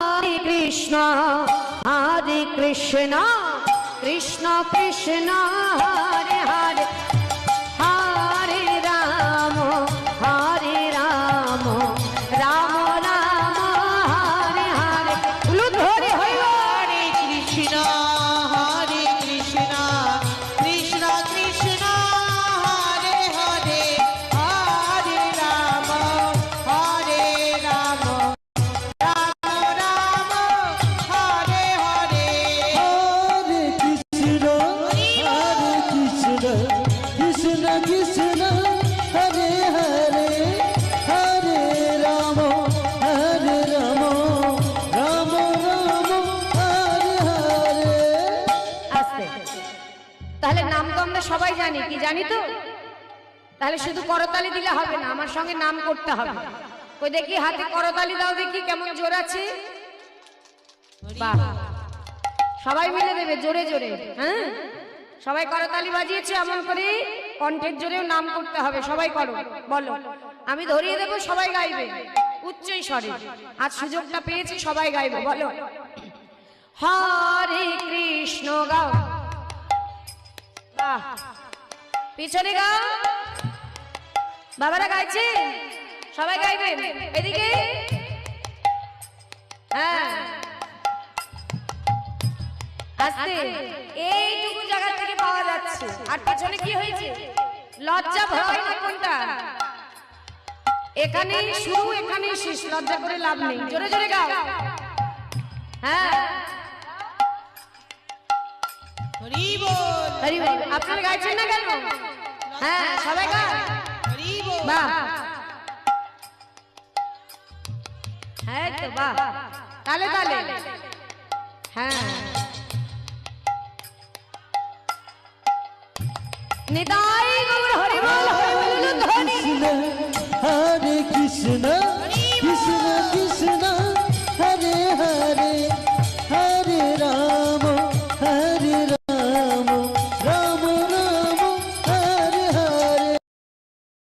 Hare Krishna, Hare Krishna, Krishna Krishna, Hare Hare, Hare Rama, Hare Rama, Rama Rama, Hare Hare. Ulud Hare Hare Krishna, Hare Krishna, Krishna Krishna, Hare Hare, Hare Rama, Hare Rama. তাহলে নাম তো আমরা সবাই জানি, কি জানি তো? তাহলে শুধু করতালি দিলে হবে না, আমার সঙ্গে নাম করতে হবে। কই দেখি হাতে করতালি দাও দেখি কেমন জোর আছে। বাহ, সবাই মিলে দেবে জোরে জোরে। হ্যাঁ, সবাই করতালি বাজিয়েছে, এমন করে কণ্ঠের জোরেও নাম করতে হবে। সবাই করো, বলো, আমি ধরিয়ে দেবো, সবাই গাইবে উচ্চ স্বরে। আজ সুযোগটা পেয়েছি, সবাই গাইবে। বলো, হরে কৃষ্ণ গাও। বাহ, পিছনে গাও, বাবারা গাইছে, সবাই গাইবেন। এদিকে, হ্যাঁ, আস্তে, এইটুকু জায়গা থেকে পাওয়া যাচ্ছে। আর পিছনে কি হয়েছে? লজ্জা ভয় না কোনটা? এখানেই শুরু, এখানেই শেষ, লজ্জা করে লাভ নেই। জোরে জোরে গাও। হ্যাঁ, হরি বল, হরি বল। আপনারা গাইছেন না কেন? হ্যাঁ, সবাই গান। হরি বল। বাহ, হ্যাঁ তো, বাহ, তালে তালে। হ্যাঁ, নিতাই গৌর হরি বল, হরি বল ধ্বনি। হরে কৃষ্ণ,